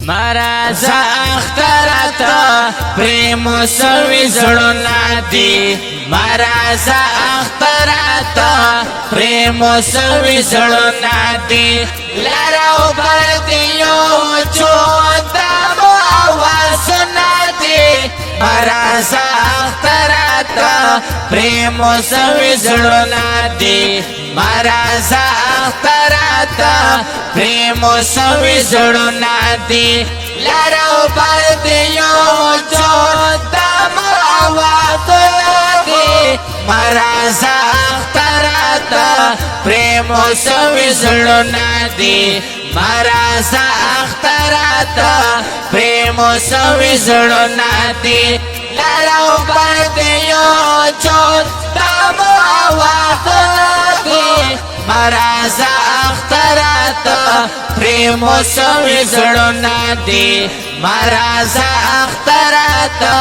مرازا اخترتا پریمو سوی زڑونا دی مرازا اخترتا پریمو سوی زڑونا دی لراو بردیو چونتا مو آوازونا دی مرازا اخترتا پریمو سوی زڑونا دی مرازا اخترتا پریمو سوی زڑونا دی لراو بردیو چونتا مو آوازونا دی مرازا اخترتا پریمو سوی زڑونا دی مرازا اخترتا پریمو سوی زڑونا دی لراو بردیو چونتا مو آوازونا دی مرازا اخترتا پریمو سوی زڑونا دی مرازا اخترتا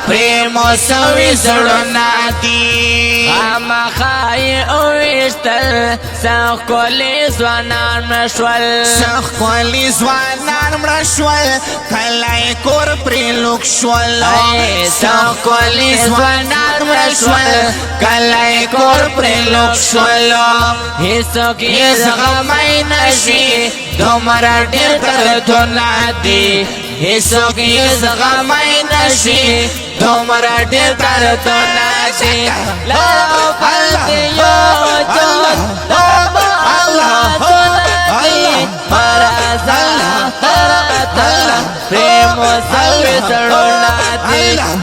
پریمو سوی زڑونا دی اما خای اوشتل سخ کولی زوانان مشول سخ کولی زوانان مشول کلای کور پریلوک شول سخ کولی زوانان مشول کلای کور پریلوک شول هیڅوک یې زغمای نشي دومره ډېر دردونه دي هیڅوک یې زغمای نشي دومره ډېر دردونه دي لراو بردیو چونتا مو آوازونا دی مرازا اخترتا پریمو سوی زڑونا دی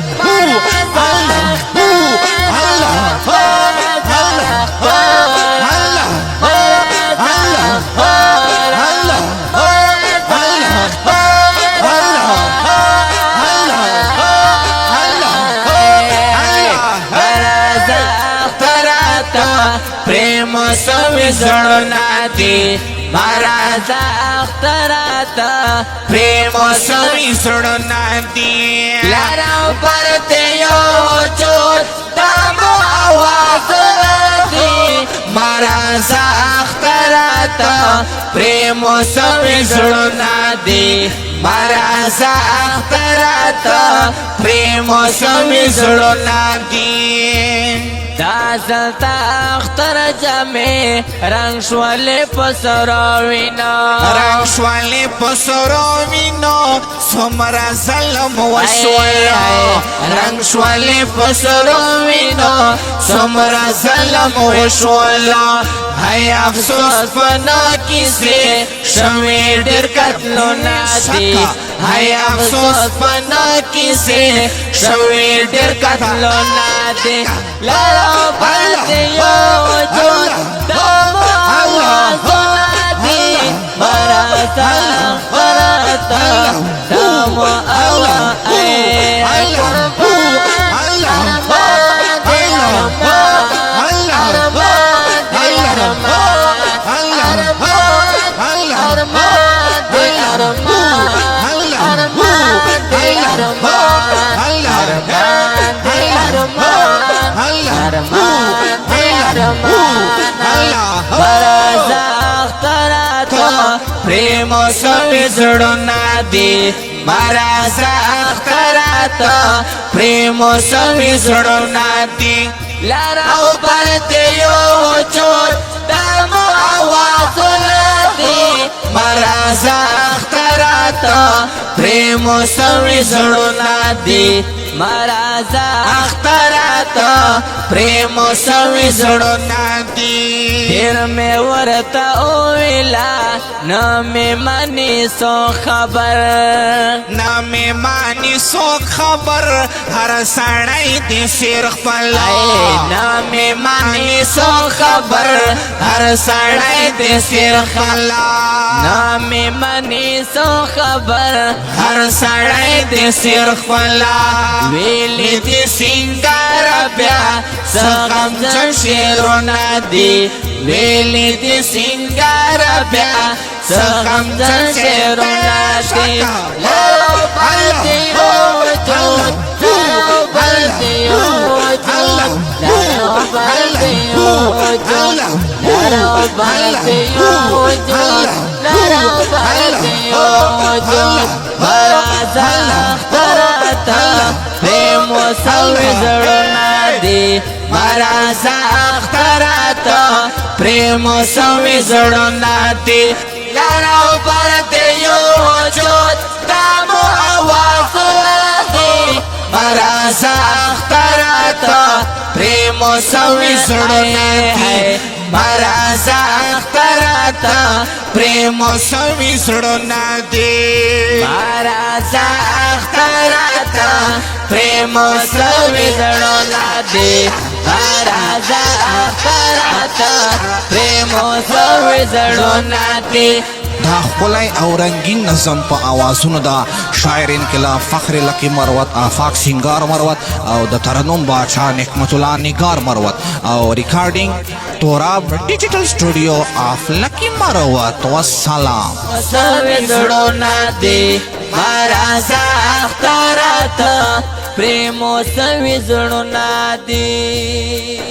پریمو سوی زڑونا دی مرازا اخترتا پریمو سوی زڑونا دی لراو بردیو چونتا مو آوازونا دی مرازا اخترتا پریمو سوی زڑونا دی مرازا اخترتا پریمو سوی زڑونا دی دا زلتا اختر جمع رنگ شوالی پسروینا رنگ شوالی پسروینا سمرا ظلم وشولا رنگ شوالی پسروینا سمرا ظلم وشولا ہے افسوس پنا کسی شوی ڈر قتلونا دی ہے افسوس پنا کسی شوی ڈر قتلونا دی لراو بردیو چونتا مو آوازونا دی مرازا اخترتا تامو مرازا اخترتا پریمو سوی زڑونا دی مرازا اخترتا پریمو سوی زڑونا دی لراو بردیو چونتا مو آوازونا دی مرازا اخترتا پریمو سوی زڑونا دی مرازا اخترتا پریمو سوی زڑونا دی دیر میں ورطا اویلا نامی منی سو خبر نامی مانی سو خبر ہر سڑائی دی سیر خپلا نامی مانی سو خبر ہر سڑائی دی سیر خپلا نامی منی سو خبر ہر سڑائی دی سیر خپلا ویلی دی سنگار بیا سغم جنشیرونا دی ویلی دی سنگار بیا سغم جنشیرونا دی لراو بردیو چونتا لراو بردیو چونتا لراو بردیو چونتا لراو بردیو چونتا وجود برازا اختراتا پریم سوی زړونه دی مرازا اختراتا پریم سوی زړونه دی لارو پر دیو وجود دامو آوازونه دی مرازا اختراتا پریم سوی زړونه دی مرازا اختراتا پریم سوی زړونه دی مرازا اختراتا پریم سوی زړونه دی مرازا اختراتا پریم سوی زړونه دی دا خپلای او رنگین نظم په اوازونو دا شاعر انقلاب فخر لکی مروت آفاق سنگار مروت او د ترنم باچا نعمت الله نگار مروت او ریکارډینګ توراب ډیجیټل سټوډیو اف لکی مروت والسلام سوی زړونه دی مرازا اختراتا پریم سوی زړونه دی